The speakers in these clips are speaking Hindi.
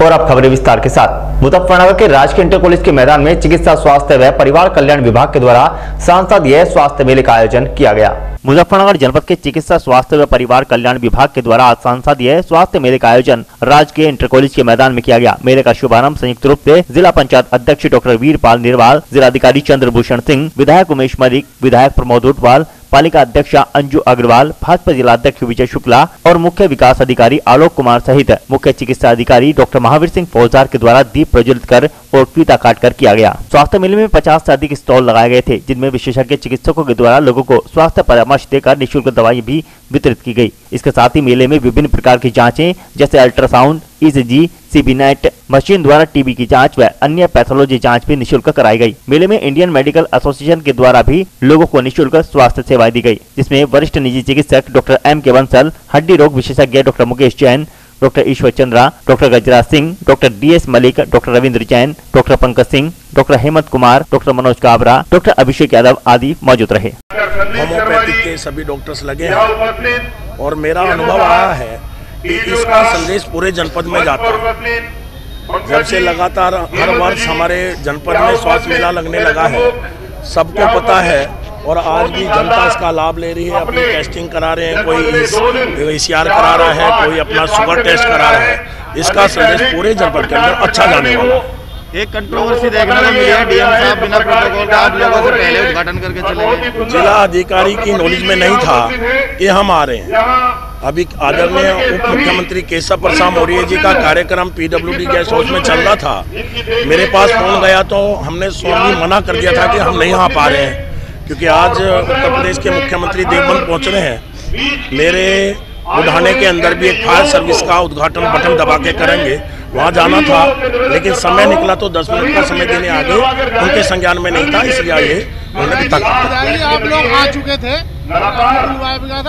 और अब खबरें विस्तार के साथ। मुजफ्फरनगर के राजकीय इंटर कॉलेज के मैदान में चिकित्सा स्वास्थ्य व परिवार कल्याण विभाग के द्वारा सांसदीय स्वास्थ्य मेले का आयोजन किया गया। मुजफ्फरनगर जनपद के चिकित्सा स्वास्थ्य व परिवार कल्याण विभाग के द्वारा आज सांसदीय स्वास्थ्य मेले का आयोजन राजकीय इंटर कॉलेज के मैदान में किया गया। मेले का शुभारंभ संयुक्त रूप से जिला पंचायत अध्यक्ष डॉक्टर वीरपाल निर्वाल, जिलाधिकारी चंद्रभूषण सिंह, विधायक उमेश मलिक, विधायक प्रमोद उटवाल, पालिका अध्यक्षा अंजू अग्रवाल, भाजपा जिलाध्यक्ष विजय शुक्ला और मुख्य विकास अधिकारी आलोक कुमार सहित मुख्य चिकित्सा अधिकारी डॉक्टर महावीर सिंह फौजदार के द्वारा दीप प्रज्वलित कर और फीता काट कर किया गया। स्वास्थ्य मेले में 50 से अधिक स्टॉल लगाए गए थे, जिनमें विशेषज्ञ चिकित्सकों के द्वारा लोगों को स्वास्थ्य परामर्श देकर निःशुल्क दवाई भी वितरित की गई। इसके साथ ही मेले में विभिन्न प्रकार की जांचें जैसे अल्ट्रासाउंड, ECG, CBNET मशीन द्वारा टीबी की जांच व अन्य पैथोलॉजी जांच भी निःशुल्क कराई गई। मेले में इंडियन मेडिकल एसोसिएशन के द्वारा भी लोगों को निःशुल्क स्वास्थ्य सेवाएं दी गई, जिसमें वरिष्ठ निजी चिकित्सक डॉक्टर M.K. बंसल, हड्डी रोग विशेषज्ञ doctor Mukesh Jain, doctor Ishwar Chandra, doctor Gajraj Singh, doctor DS Malik, doctor Ravindra Jain, doctor Pankaj Singh, doctor Hemant Kumar, doctor Manoj Kabra, doctor Abhishek Yadav आदि मौजूद रहे। होम्योपैथिक के सभी डॉक्टर्स लगे हैं और मेरा अनुभव आया है कि इसका संदेश पूरे जनपद में जाता है। जब से लगातार हर वर्ष हमारे जनपद में स्वास्थ्य मेला लगने लगा है, सबको पता है और आज भी जनता इसका लाभ ले रही है। अपनी टेस्टिंग करा रहे हैं, कोई ECR करा रहा है, कोई अपना शुगर टेस्ट करा रहा है। इसका संदेश पूरे जनपद के अंदर अच्छा जाने वाला है। एक कंट्रोवर्सी देखने को मिली है, DM साहब बिना प्रोटोकॉल का आप लोगों से पहले उद्घाटन करके चले गए। जिला अधिकारी की नॉलेज में नहीं था कि हम आ रहे हैं। अभी आदरणीय उप मुख्यमंत्री केशव प्रसाद मौर्य जी का कार्यक्रम PWD गेस्ट हाउस में चल रहा था। मेरे पास फोन गया तो हमने सोनी मना कर दिया था कि हम नहीं आ पा रहे हैं, क्योंकि आज उत्तर प्रदेश के मुख्यमंत्री देवबंद पहुंच रहे हैं। मेरे बुढ़ाने के अंदर भी एक फायर सर्विस का उद्घाटन बटन दबा के करेंगे, वहाँ जाना था, लेकिन समय निकला तो 10 मिनट का समय देने आ गए। उनके संज्ञान में नहीं था, इसलिए ये आप लोग आ चुके थे,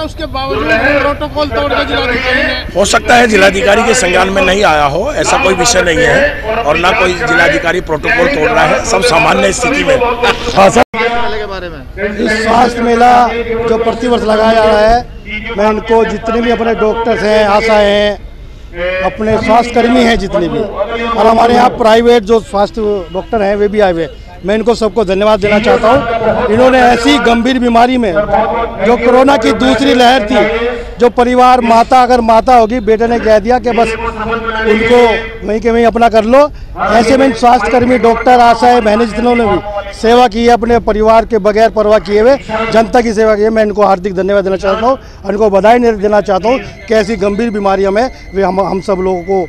उसके बावजूद प्रोटोकॉल तोड़ के जिलाधिकारी ने। हो सकता है जिलाधिकारी के संज्ञान में नहीं आया हो, ऐसा कोई विषय नहीं है और ना कोई जिलाधिकारी प्रोटोकॉल तोड़ रहा है, सब सामान्य स्थिति में। के बारे में इस स्वास्थ्य मेला जो प्रतिवर्ष लगाया जा रहा है, मैं इनको जितने भी अपने डॉक्टर्स हैं, आशा हैं, अपने स्वास्थ्य कर्मी हैं जितने भी, और हमारे यहाँ प्राइवेट जो स्वास्थ्य डॉक्टर हैं वे भी आए हुए, मैं इनको सबको धन्यवाद देना चाहता हूँ। इन्होंने ऐसी गंभीर बीमारी में जो कोरोना की दूसरी लहर थी, जो परिवार माता अगर माता होगी, बेटे ने कह दिया कि बस उनको वहीं के वहीं अपना कर लो, ऐसे में स्वास्थ्यकर्मी डॉक्टर आशाएं बहनें जिन्होंने भी सेवा की है, अपने परिवार के बगैर परवाह किए हुए जनता की सेवा की है, मैं इनको हार्दिक धन्यवाद देना चाहता हूँ, इनको बधाई देना चाहता हूँ कि ऐसी गंभीर बीमारियों में वे हम सब लोगों को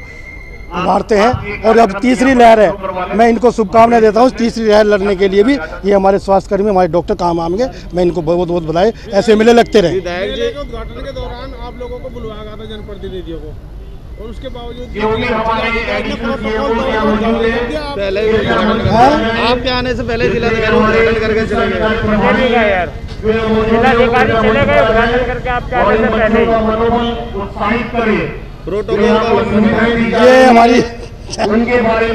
उभारते हैं। और अब तीसरी लहर है, मैं इनको शुभकामनाएं देता हूँ। तीसरी लहर लड़ने के लिए भी ये हमारे स्वास्थ्यकर्मी, हमारे डॉक्टर काम आएंगे, मैं इनको बहुत बहुत बधाई, ऐसे मेले लगते रहे। उद्घाटन के दौरान आप लोगों को बुलवाया गया था जनप्रतिनिधियों को, और उसके बावजूद पहले आपके आने से पहले जिलाधिकारी उद्घाटन करके चले गए। जिलाधिकारी चले गए उद्घाटन करके, आपके आने से पहले प्रोटोकॉल ये हमारी जानकारी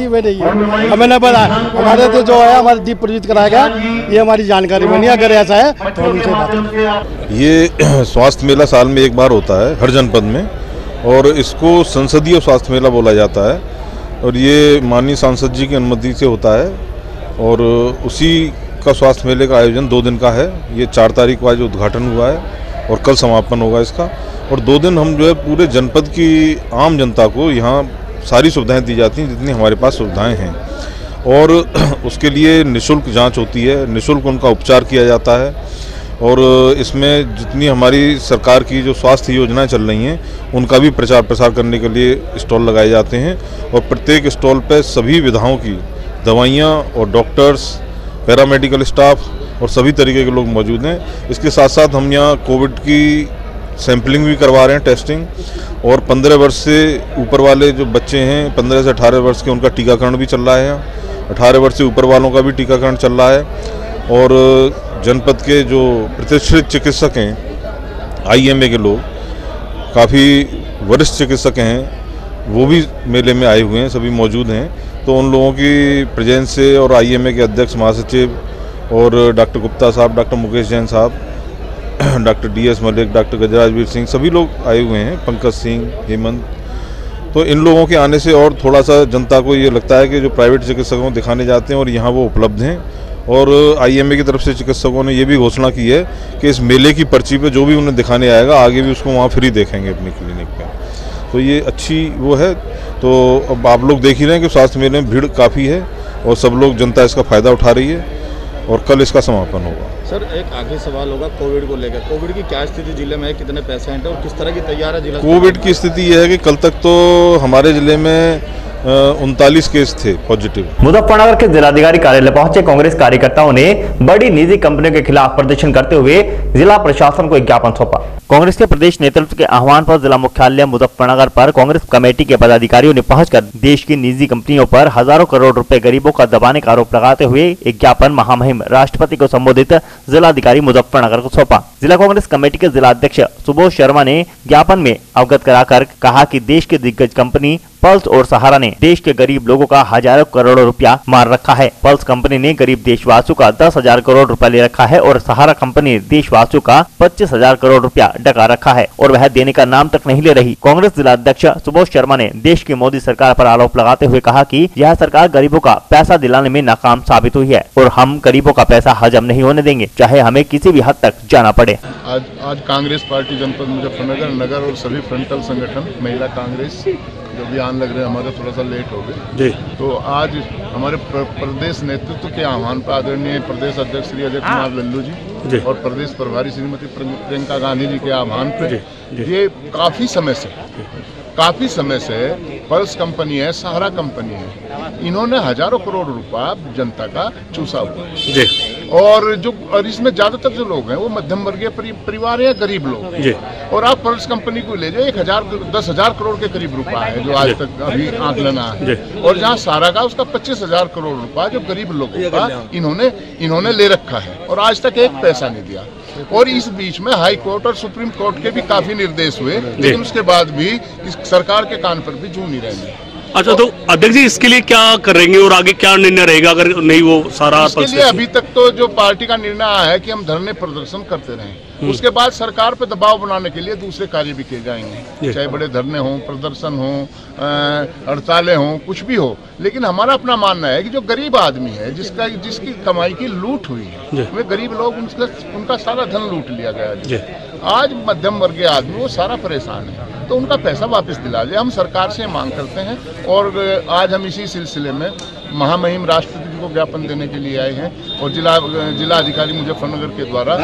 में नहीं है, हमें न पता। हमारे तो जो है हमारे दीप प्रज्वलित कराया गया, ये हमारी जानकारी में नहीं। अगर ऐसा है तो उनसे बात करें। ये स्वास्थ्य मेला साल में एक बार होता है हर जनपद में, और इसको संसदीय स्वास्थ्य मेला बोला जाता है, और ये माननीय सांसद जी की अनुमति से होता है, और उसी का स्वास्थ्य मेले का आयोजन 2 दिन का है। ये 4 तारीख को आज उद्घाटन हुआ है और कल समापन होगा इसका, और 2 दिन हम जो है पूरे जनपद की आम जनता को यहाँ सारी सुविधाएं दी जाती हैं जितनी हमारे पास सुविधाएं हैं, और उसके लिए निःशुल्क जांच होती है, निःशुल्क उनका उपचार किया जाता है, और इसमें जितनी हमारी सरकार की जो स्वास्थ्य योजनाएं चल रही हैं उनका भी प्रचार प्रसार करने के लिए स्टॉल लगाए जाते हैं, और प्रत्येक स्टॉल पर सभी विधाओं की दवाइयाँ और डॉक्टर्स, पैरामेडिकल स्टाफ और सभी तरीके के लोग मौजूद हैं। इसके साथ साथ हम यहाँ कोविड की सैंपलिंग भी करवा रहे हैं, टेस्टिंग, और 15 वर्ष से ऊपर वाले जो बच्चे हैं, 15 से 18 वर्ष के, उनका टीकाकरण भी चल रहा है। 18 वर्ष से ऊपर वालों का भी टीकाकरण चल रहा है, और जनपद के जो प्रतिष्ठित चिकित्सक हैं, IMA के लोग, काफ़ी वरिष्ठ चिकित्सक हैं, वो भी मेले में आए हुए हैं, सभी मौजूद हैं। तो उन लोगों की प्रेजेंस से, और IMA के अध्यक्ष महासचिव और डॉक्टर गुप्ता साहब, डॉक्टर मुकेश जैन साहब, डॉक्टर DS मलिक, डॉक्टर गजराज वीर सिंह, सभी लोग आए हुए हैं, पंकज सिंह, हेमंत, तो इन लोगों के आने से और थोड़ा सा जनता को ये लगता है कि जो प्राइवेट चिकित्सकों को दिखाने जाते हैं और यहाँ वो उपलब्ध हैं। और IMA की तरफ से चिकित्सकों ने ये भी घोषणा की है कि इस मेले की पर्ची पे जो भी उन्हें दिखाने आएगा आगे भी उसको वहाँ फ्री देखेंगे अपनी क्लिनिक पे। तो ये अच्छी वो है। तो अब आप लोग देख ही रहे हैं कि स्वास्थ्य मेले में भीड़ काफ़ी है और सब लोग, जनता इसका फ़ायदा उठा रही है और कल इसका समापन होगा। सर, एक आगे सवाल होगा कोविड को लेकर। कोविड की क्या स्थिति जिले में है, कितने पेशेंट है और किस तरह की तैयार है जिला? कोविड की स्थिति यह है कि कल तक तो हमारे जिले में 39 केस थे पॉजिटिव। मुजफ्फरनगर के जिलाधिकारी कार्यालय पहुंचे कांग्रेस कार्यकर्ताओं ने बड़ी निजी कंपनियों के खिलाफ प्रदर्शन करते हुए जिला प्रशासन को एक ज्ञापन सौंपा। कांग्रेस के प्रदेश नेतृत्व के आह्वान पर जिला मुख्यालय मुजफ्फरनगर पर कांग्रेस कमेटी के पदाधिकारियों ने पहुंचकर देश की निजी कंपनियों पर हजारों करोड़ रुपए गरीबों का दबाने का आरोप लगाते हुए एक ज्ञापन महामहिम राष्ट्रपति को संबोधित जिलाधिकारी मुजफ्फरनगर को सौंपा। जिला कांग्रेस कमेटी के जिला अध्यक्ष सुबोध शर्मा ने ज्ञापन में अवगत कराकर कहा कि देश की दिग्गज कंपनी पल्स और सहारा ने देश के गरीब लोगों का हजारों करोड़ रुपया मार रखा है। पल्स कंपनी ने गरीब देशवासियों का 10,000 करोड़ रुपया ले रखा है और सहारा कंपनी ने देशवासियों का 25,000 करोड़ रुपया डका रखा है और वह देने का नाम तक नहीं ले रही। कांग्रेस जिला अध्यक्ष सुबोध शर्मा ने देश की मोदी सरकार पर आरोप लगाते हुए कहा कि यह सरकार गरीबों का पैसा दिलाने में नाकाम साबित हुई है और हम गरीबों का पैसा हजम नहीं होने देंगे, चाहे हमें किसी भी हद तक जाना पड़े। आज कांग्रेस पार्टी जनपद मुजफ्फरनगर नगर और सभी फ्रंटल संगठन, महिला कांग्रेस जो बयान लग रहे हैं हमारे थोड़ा सा लेट हो गए, तो आज हमारे प्रदेश नेतृत्व के आह्वान पर आदरणीय प्रदेश अध्यक्ष श्री अजय कुमार लल्लू जी और प्रदेश प्रभारी श्रीमती प्रियंका गांधी जी के आह्वान पर ये काफ़ी समय से पल्स कंपनी है, सहारा कंपनी है, इन्होंने हजारों करोड़ रुपया जनता का चूसा हुआ है। और इसमें ज्यादातर जो लोग हैं वो मध्यम वर्गीय परिवार या गरीब लोग। और आप पल्स कंपनी को ले जाए 10,000 करोड़ के करीब रुपया है जो आज तक अभी आंकलन है, और जहाँ सहारा का उसका 25,000 करोड़ रुपया जो गरीब लोगों का इन्होंने ले रखा है और आज तक एक पैसा नहीं दिया। और इस बीच में हाई कोर्ट और सुप्रीम कोर्ट के भी काफी निर्देश हुए, लेकिन उसके बाद भी इस सरकार के कान पर भी जू नहीं रहेंगे। अच्छा, तो अध्यक्ष जी इसके लिए क्या करेंगे और आगे क्या निर्णय रहेगा अगर नहीं वो सारा? इसके लिए अभी तक तो जो पार्टी का निर्णय आया है कि हम धरने प्रदर्शन करते रहें, उसके बाद सरकार पे दबाव बनाने के लिए दूसरे कार्य भी किए जाएंगे, चाहे बड़े धरने हों, प्रदर्शन हो, हड़तालें हों, कुछ भी हो। लेकिन हमारा अपना मानना है कि जो गरीब आदमी है जिसकी कमाई की लूट हुई है, वे गरीब लोग उनका सारा धन लूट लिया गया है। आज मध्यम वर्गीय आदमी वो सारा परेशान है, तो उनका पैसा वापस दिला जाए। हम सरकार से मांग करते हैं और आज हम इसी सिलसिले में महामहिम राष्ट्रपति जी को ज्ञापन देने के लिए आए हैं और जिला अधिकारी मुजफ्फरनगर के द्वारा,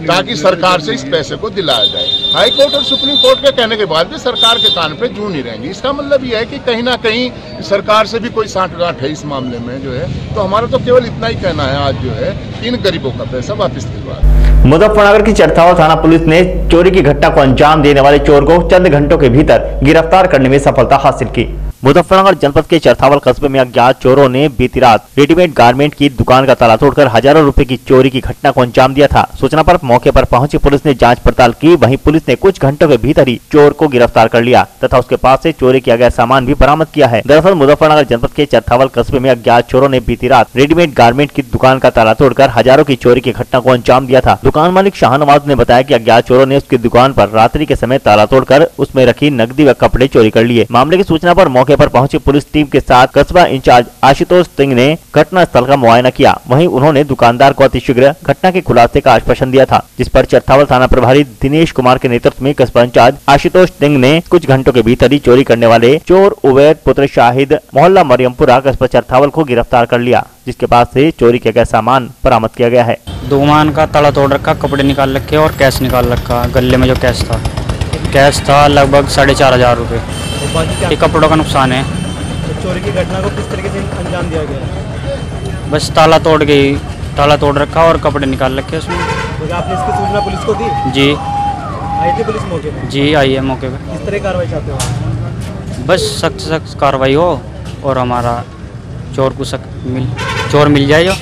ताकि सरकार से इस पैसे को दिलाया जाए। हाई कोर्ट और सुप्रीम कोर्ट के कहने के बाद भी सरकार के कान पे जू नहीं रहेंगे। इसका मतलब यह है कि कहीं ना कहीं सरकार से भी कोई सांठगांठ है इस मामले में जो है। तो हमारा तो केवल इतना ही कहना है आज जो है, इन गरीबों का पैसा वापस दिलवा। मुजफ्फरनगर की चरथावल थाना पुलिस ने चोरी की घटना को अंजाम देने वाले चोर को चंद घंटों के भीतर गिरफ्तार करने में सफलता हासिल की। मुजफ्फरनगर जनपद के चरथावल कस्बे में अज्ञात चोरों ने बीती रात रेडीमेड गारमेंट की दुकान का ताला तोड़कर हजारों रुपए की चोरी की घटना को अंजाम दिया था। सूचना पर मौके पर पहुंची पुलिस ने जांच पड़ताल की। वहीं पुलिस ने कुछ घंटों के भीतर ही चोर को गिरफ्तार कर लिया तथा उसके पास से चोरी किया गया सामान भी बरामद किया है। दरअसल मुजफ्फरनगर जनपद के चरथावल कस्बे में अज्ञात चोरों ने बीती रात रेडीमेड गारमेंट की दुकान का ताला तोड़कर हजारों की चोरी की घटना को अंजाम दिया था। दुकान मालिक शाहनवाज ने बताया कि अज्ञात चोरों ने उसकी दुकान पर रात्रि के समय ताला तोड़कर उसमें रखी नकदी व कपड़े चोरी कर लिए। मामले की सूचना पर मौके पर पहुंची पुलिस टीम के साथ कस्बा इंचार्ज आशुतोष सिंह ने घटना स्थल का मुआयना किया। वहीं उन्होंने दुकानदार को अतिशीघ्र घटना के खुलासे का आश्वासन दिया था, जिस पर चरथावल थाना प्रभारी दिनेश कुमार के नेतृत्व में कस्बा इंचार्ज आशुतोष सिंह ने कुछ घंटों के भीतर ही चोरी करने वाले चोर उवैद पुत्र शाहिद मोहल्ला मरियमपुरा कस्बा चरथावल को गिरफ्तार कर लिया, जिसके पास से चोरी किया गया सामान बरामद किया गया है। दुकान का ताला तोड़ रखा, कपड़े निकाल रखे और कैश निकाल रखा। गले में जो कैश था लगभग 4,500 रुपये। कपड़ों का नुकसान है। चोरी की घटना को किस तरीके से अंजाम दिया गया? बस ताला तोड़ रखा और कपड़े निकाल रखे उसमें। तो आपने इसकी सूचना पुलिस को दी? जी। आई थी पुलिस मौके पे? जी आई है मौके पे। किस तरह कार्रवाई चाहते हो? बस सख्त कार्रवाई हो और हमारा चोर मिल जाए। जो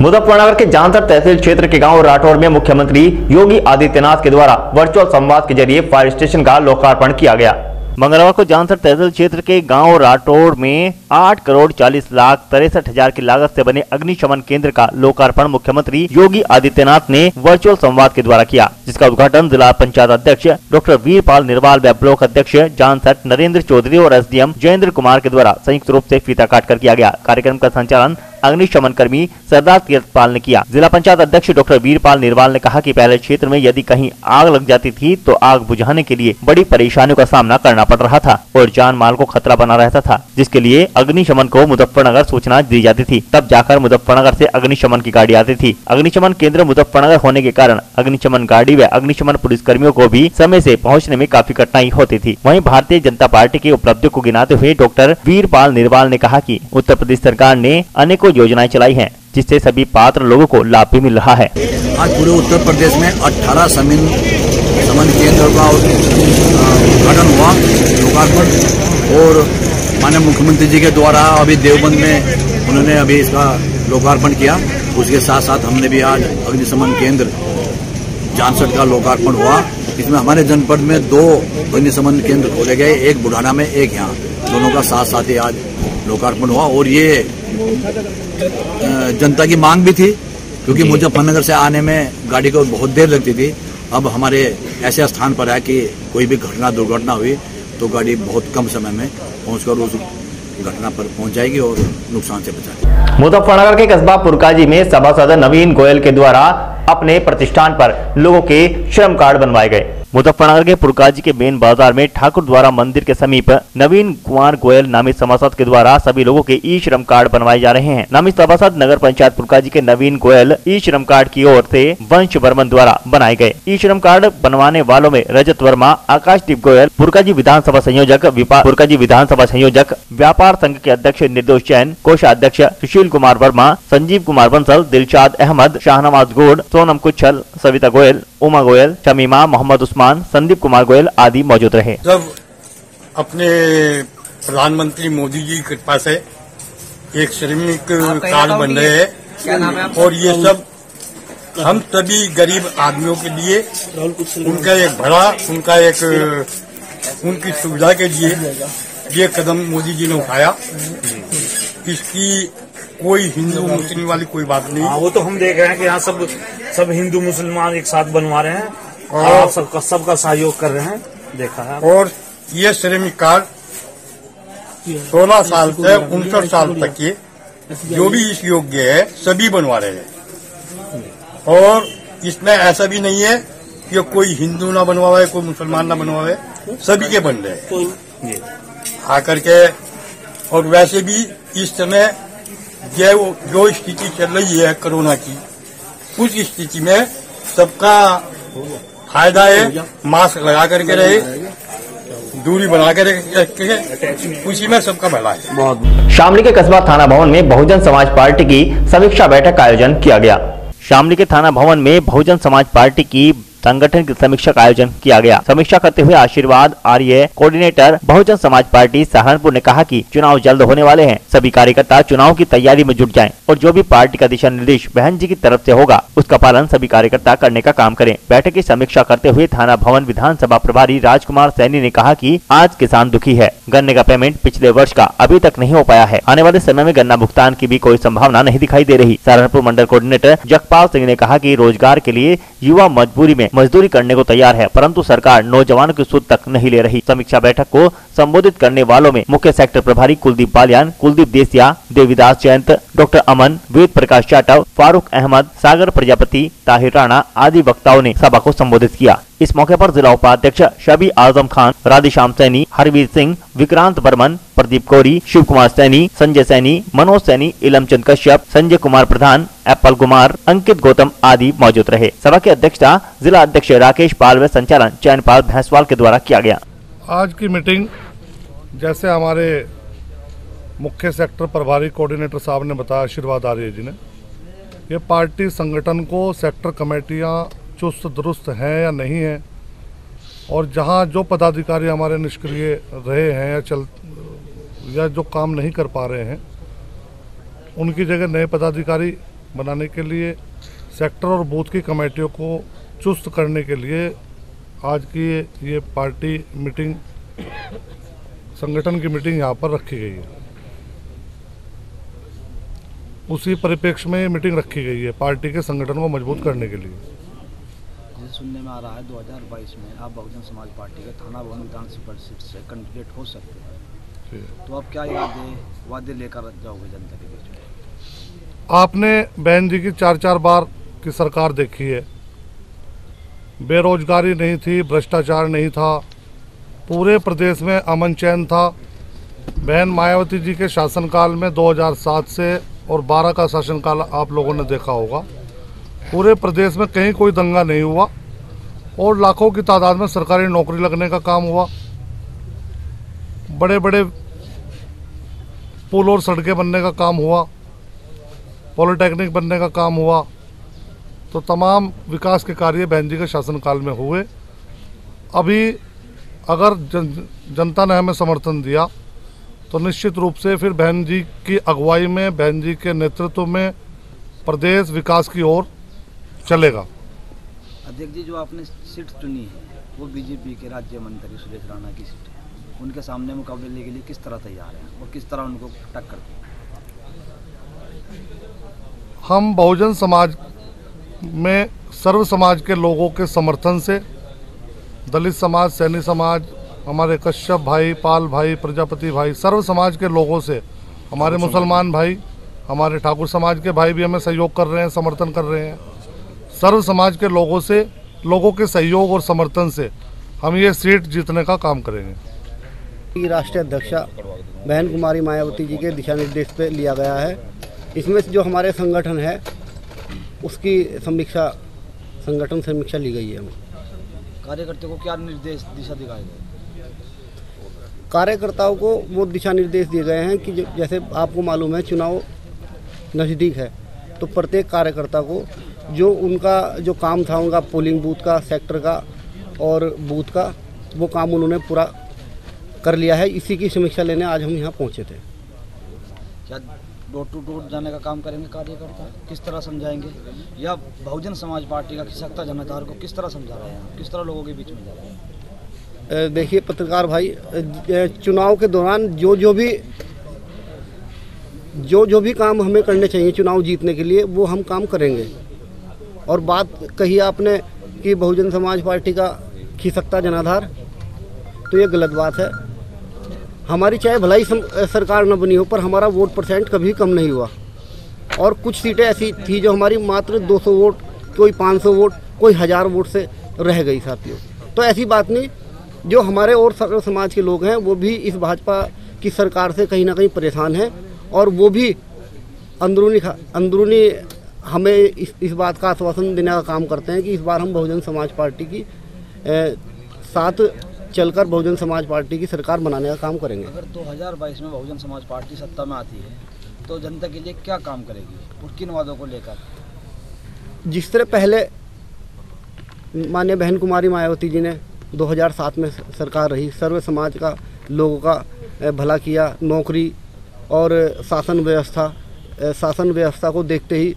मुजफ्फरनगर के जानसर तहसील क्षेत्र के गांव राठौर में मुख्यमंत्री योगी आदित्यनाथ के द्वारा वर्चुअल संवाद के जरिए फायर स्टेशन का लोकार्पण किया गया। मंगलवार को जानसर तहसील क्षेत्र के गांव राठौड़ में 8,40,63,000 की लागत से बने अग्निशमन केंद्र का लोकार्पण मुख्यमंत्री योगी आदित्यनाथ ने वर्चुअल संवाद के द्वारा किया, जिसका उद्घाटन जिला पंचायत अध्यक्ष डॉक्टर वीरपाल निरवाल व ब्लॉक अध्यक्ष जानसर नरेंद्र चौधरी और एसडीएम जयेंद्र कुमार के द्वारा संयुक्त रूप से फीता काट कर किया गया। कार्यक्रम का संचालन अग्निशमन कर्मी सरदार तीर्थपाल ने किया। जिला पंचायत अध्यक्ष डॉक्टर वीरपाल निरवाल ने कहा कि पहले क्षेत्र में यदि कहीं आग लग जाती थी तो आग बुझाने के लिए बड़ी परेशानियों का सामना करना पड़ रहा था और जान माल को खतरा बना रहता था, जिसके लिए अग्निशमन को मुजफ्फरनगर सूचना दी जाती थी। तब जाकर मुजफ्फरनगर से अग्निशमन की गाड़ी आती थी। अग्निशमन केंद्र मुजफ्फरनगर होने के कारण अग्निशमन गाड़ी व अग्निशमन पुलिस कर्मियों को भी समय से पहुँचने में काफी कठिनाई होती थी। वहीं भारतीय जनता पार्टी की उपलब्धियों को गिनाते हुए डॉक्टर वीरपाल निरवाल ने कहा कि उत्तर प्रदेश सरकार ने अनेकों योजनाएं चलाई हैं, जिससे सभी पात्र लोगों को लाभ भी मिल रहा है। आज पूरे उत्तर प्रदेश में 18 समन केंद्र का उद्घाटन हुआ, लोकार्पण, और माननीय मुख्यमंत्री जी के द्वारा अभी देवबंद में उन्होंने अभी इसका लोकार्पण किया। उसके साथ साथ हमने भी आज अग्निशमन केंद्र जानसठ का लोकार्पण हुआ। इसमें हमारे जनपद में 2 अग्निशमन केंद्र खोले गए, एक बुढ़ाना में, एक यहाँ, दोनों का साथ साथ ही आज लोकार्पण हुआ। और ये जनता की मांग भी थी, क्योंकि मुजफ्फरनगर से आने में गाड़ी को बहुत देर लगती थी। अब हमारे ऐसे स्थान पर है कि कोई भी दुर्घटना हुई तो गाड़ी बहुत कम समय में पहुंचकर उस घटना पर पहुंच जाएगी और नुकसान से बचाएगी। मुजफ्फरनगर के कस्बा पुरकाजी में सभासद नवीन गोयल के द्वारा अपने प्रतिष्ठान पर लोगों के श्रम कार्ड बनवाए गए। मुजफ्फरनगर के पुरकाजी के मेन बाजार में ठाकुर द्वारा मंदिर के समीप नवीन कुमार गोयल नामित सभासद के द्वारा सभी लोगों के ई श्रम कार्ड बनवाए जा रहे हैं। नामित सभासद नगर पंचायत पुरकाजी के नवीन गोयल ई श्रम कार्ड की ओर से वंश बर्मन द्वारा बनाए गए। ई श्रम कार्ड बनवाने वालों में रजत वर्मा, आकाशदीप गोयल, पुरकाजी विधानसभा संयोजक, पुरकाजी विधानसभा संयोजक, व्यापार संघ के अध्यक्ष निर्दोष जैन, कोषाध्यक्ष सुशील कुमार वर्मा, संजीव कुमार बंसल, दिलशाद अहमद, शाहनवाज गोड, सोनम कुच्छल, सविता गोयल, उमा गोयल, शमीमा, मोहम्मद उस्मान, संदीप कुमार गोयल आदि मौजूद रहे। जब अपने प्रधानमंत्री मोदी जी की कृपा से एक श्रमिक कार्ड बन रहे हैं, और ये सब हम सभी गरीब आदमियों के लिए उनका एक भला, उनकी सुविधा के लिए ये कदम मोदी जी ने उठाया। इसकी कोई हिंदू मुस्लिम वाली कोई बात नहीं। वो तो हम देख रहे हैं कि यहाँ सब हिंदू मुसलमान एक साथ बनवा रहे हैं और आप सबका सहयोग कर रहे हैं, देखा है। और ये श्रमिक कार्ड 16 साल से 59 साल तक के जो भी इस योग्य है सभी बनवा रहे हैं। और इसमें ऐसा भी नहीं है कि कोई हिंदू ना बनवावे, कोई मुसलमान ना बनवावे, सभी के बन रहे हैं आकर के। और वैसे भी इस समय जो स्थिति चल रही है कोरोना की, उस स्थिति में सबका फायदा है। मास्क लगा करके रहे, दूरी बना कर रखे, उसी में सबका भला है। शामली के कस्बा थाना भवन में बहुजन समाज पार्टी की समीक्षा बैठक का आयोजन किया गया। शामली के थाना भवन में बहुजन समाज पार्टी की संगठन की समीक्षा का आयोजन किया गया। समीक्षा करते हुए आशीर्वाद आर्य कोऑर्डिनेटर बहुजन समाज पार्टी सहारनपुर ने कहा कि चुनाव जल्द होने वाले हैं, सभी कार्यकर्ता चुनाव की तैयारी में जुट जाएं और जो भी पार्टी का दिशा निर्देश बहन जी की तरफ से होगा उसका पालन सभी कार्यकर्ता करने का काम करें। बैठक की समीक्षा करते हुए थाना भवन विधानसभा प्रभारी राजकुमार सैनी ने कहा कि आज किसान दुखी है, गन्ने का पेमेंट पिछले वर्ष का अभी तक नहीं हो पाया है, आने वाले समय में गन्ना भुगतान की भी कोई संभावना नहीं दिखाई दे रही। सहारनपुर मंडल कोऑर्डिनेटर जगपाल सिंह ने कहा कि रोजगार के लिए युवा मजबूरी में मजदूरी करने को तैयार है, परंतु सरकार नौजवानों की सुध तक नहीं ले रही। समीक्षा बैठक को संबोधित करने वालों में मुख्य सेक्टर प्रभारी कुलदीप बालियान, कुलदीप देसिया, देवीदास जयंत, डॉक्टर अमन, वेद प्रकाश जाटव, फारूक अहमद, सागर प्रजापति, ताहिर राणा आदि वक्ताओं ने सभा को संबोधित किया। इस मौके पर जिला उपाध्यक्ष शबी आजम खान, राधेश्याम सैनी, हरवीर सिंह, विक्रांत बर्मन, प्रदीप कोरी, शिव कुमार सैनी, संजय सैनी, मनोज सैनी, इलमचंद कश्यप, संजय कुमार प्रधान, एप्पल कुमार, अंकित गौतम आदि मौजूद रहे। सभा की अध्यक्षता जिला अध्यक्ष राकेश पाल व संचालन चैनपाल भैंसवाल के द्वारा किया गया। आज की मीटिंग जैसे हमारे मुख्य सेक्टर प्रभारी कोऑर्डिनेटर साहब ने बताया, आशीर्वाद आर्य जी ने, ये पार्टी संगठन को सेक्टर कमेटियां चुस्त दुरुस्त हैं या नहीं है, और जहां जो पदाधिकारी हमारे निष्क्रिय रहे हैं या जो काम नहीं कर पा रहे हैं, उनकी जगह नए पदाधिकारी बनाने के लिए सेक्टर और बूथ की कमेटियों को चुस्त करने के लिए आज की ये पार्टी मीटिंग संगठन की मीटिंग यहाँ पर रखी गई है। उसी परिप्रेक्ष्य में ये मीटिंग रखी गई है पार्टी के संगठन को मजबूत करने के लिए। जैसे सुनने में आ रहा है 2022 में आप बहुजन समाज पार्टी के थाना भवन विधानसभा सीट से कैंडिडेट हो सकते हैं, तो आप क्या वादे लेकर जाओगे जनता के बीच में? आपने बहन जी की 4-4 बार की सरकार देखी है, बेरोजगारी नहीं थी, भ्रष्टाचार नहीं था, पूरे प्रदेश में अमन चैन था। बहन मायावती जी के शासनकाल में 2007 से और 12 का शासनकाल आप लोगों ने देखा होगा, पूरे प्रदेश में कहीं कोई दंगा नहीं हुआ और लाखों की तादाद में सरकारी नौकरी लगने का काम हुआ। बड़े बड़े पुल और सड़कें बनने का काम हुआ, पॉलिटेक्निक बनने का काम हुआ। तो तमाम विकास के कार्य बहन जी के शासनकाल में हुए। अभी अगर जनता ने हमें समर्थन दिया तो निश्चित रूप से फिर बहन जी की अगुवाई में, बहन जी के नेतृत्व में प्रदेश विकास की ओर चलेगा। अध्यक्ष जी, जो आपने सीट चुनी है वो बीजेपी के राज्य मंत्री सुरेश राणा की सीट है, उनके सामने मुकाबले के लिए किस तरह तैयार हैं और किस तरह उनको टक्कर दें? हम बहुजन समाज में सर्व समाज के लोगों के समर्थन से, दलित समाज, सैनी समाज, हमारे कश्यप भाई, पाल भाई, प्रजापति भाई, सर्व समाज के लोगों से, हमारे मुसलमान भाई, हमारे ठाकुर समाज के भाई भी हमें सहयोग कर रहे हैं, समर्थन कर रहे हैं। सर्व समाज के लोगों से, लोगों के सहयोग और समर्थन से हम ये सीट जीतने का काम करेंगे। राष्ट्रीय अध्यक्षा बहन कुमारी मायावती जी के दिशा निर्देश पे लिया गया है। इसमें जो हमारे संगठन है उसकी संगठन समीक्षा ली गई है। कार्यकर्ताओं को क्या निर्देश दिशा दिखाए गए? कार्यकर्ताओं को वो दिशा निर्देश दिए गए हैं कि जैसे आपको मालूम है चुनाव नज़दीक है, तो प्रत्येक कार्यकर्ता को जो उनका जो काम था, उनका पोलिंग बूथ का, सेक्टर का और बूथ का, वो काम उन्होंने पूरा कर लिया है। इसी की समीक्षा लेने आज हम यहाँ पहुँचे थे। क्या डोर टू डोर जाने का काम करेंगे कार्यकर्ता? किस तरह समझाएंगे? या बहुजन समाज पार्टी का खिसकता जनता को किस तरह समझा रहे हैं, किस तरह लोगों के बीच में जा रहे हैं? देखिए पत्रकार भाई, चुनाव के दौरान जो भी काम हमें करने चाहिए चुनाव जीतने के लिए, वो हम काम करेंगे। और बात कही आपने कि बहुजन समाज पार्टी का खिसकता जनाधार, तो ये गलत बात है। हमारी चाहे भलाई सरकार न बनी हो, पर हमारा वोट परसेंट कभी कम नहीं हुआ। और कुछ सीटें ऐसी थी जो हमारी मात्र 200 वोट, कोई 500 वोट, कोई 1000 वोट से रह गई साथियों। तो ऐसी बात नहीं, जो हमारे और सर्व समाज के लोग हैं वो भी इस भाजपा की सरकार से कहीं ना कहीं परेशान हैं, और वो भी अंदरूनी हमें इस बात का आश्वासन देने का काम करते हैं कि इस बार हम बहुजन समाज पार्टी की साथ चलकर बहुजन समाज पार्टी की सरकार बनाने का काम करेंगे। अगर 2022 में बहुजन समाज पार्टी सत्ता में आती है तो जनता के लिए क्या काम करेगी और किन वादों को लेकर? जिस तरह पहले माननीय बहन कुमारी मायावती जी ने 2007 में सरकार रही, सर्व समाज का लोगों का भला किया, नौकरी और शासन व्यवस्था को देखते ही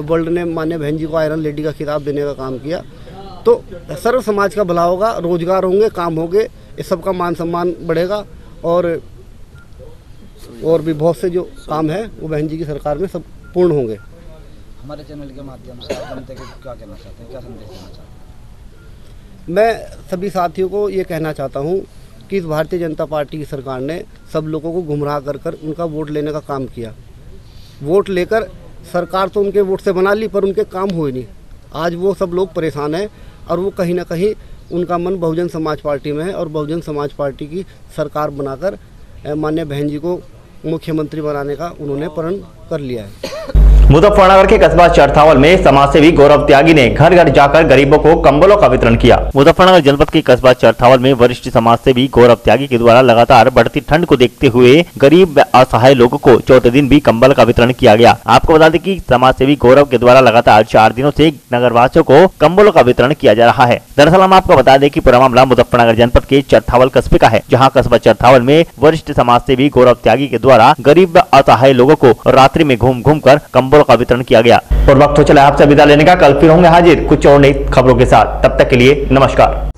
वर्ल्ड ने माननीय बहन जी को आयरन लेडी का खिताब देने का काम किया। तो सर्व समाज का भला होगा, रोजगार होंगे, काम होंगे, इस सब का मान सम्मान बढ़ेगा, और भी बहुत से जो काम है वो बहन जी की सरकार में सब पूर्ण होंगे। हमारे चैनल के माध्यम से जनता को क्या कहना चाहते हैं, क्या संदेश देना चाहते हैं? मैं सभी साथियों को ये कहना चाहता हूँ कि इस भारतीय जनता पार्टी की सरकार ने सब लोगों को गुमराह कर उनका वोट लेने का काम किया। वोट लेकर सरकार तो उनके वोट से बना ली, पर उनके काम हुए नहीं। आज वो सब लोग परेशान हैं और वो कहीं ना कहीं उनका मन बहुजन समाज पार्टी में है, और बहुजन समाज पार्टी की सरकार बनाकर माननीय बहन जी को मुख्यमंत्री बनाने का उन्होंने प्रण कर लिया है। मुजफ्फरनगर के कस्बा चरथावल में समाजसेवी गौरव त्यागी ने घर घर जाकर गरीबों को कंबलों का वितरण किया। मुजफ्फरनगर जनपद के कस्बा चरथावल में वरिष्ठ समाजसेवी गौरव त्यागी के द्वारा लगातार बढ़ती ठंड को देखते हुए गरीब असहाय लोगों को चौथे दिन भी कंबल का वितरण किया गया। आपको बता दें कि समाजसेवी गौरव के द्वारा लगातार 4 दिनों से नगरवासियों को कंबलों का वितरण किया जा रहा है। दरअसल हम आपको बता दें कि पूरा मामला मुजफ्फरनगर जनपद के चरथावल कस्बे का है, जहाँ कस्बा चरथावल में वरिष्ठ समाजसेवी गौरव त्यागी के द्वारा गरीब असहाय लोगों को रात्रि में घूम कर कंबलों का वितरण किया गया। और वक्त हो चला आपसे विदा लेने का। कल फिर होंगे हाजिर कुछ और नई खबरों के साथ। तब तक के लिए नमस्कार।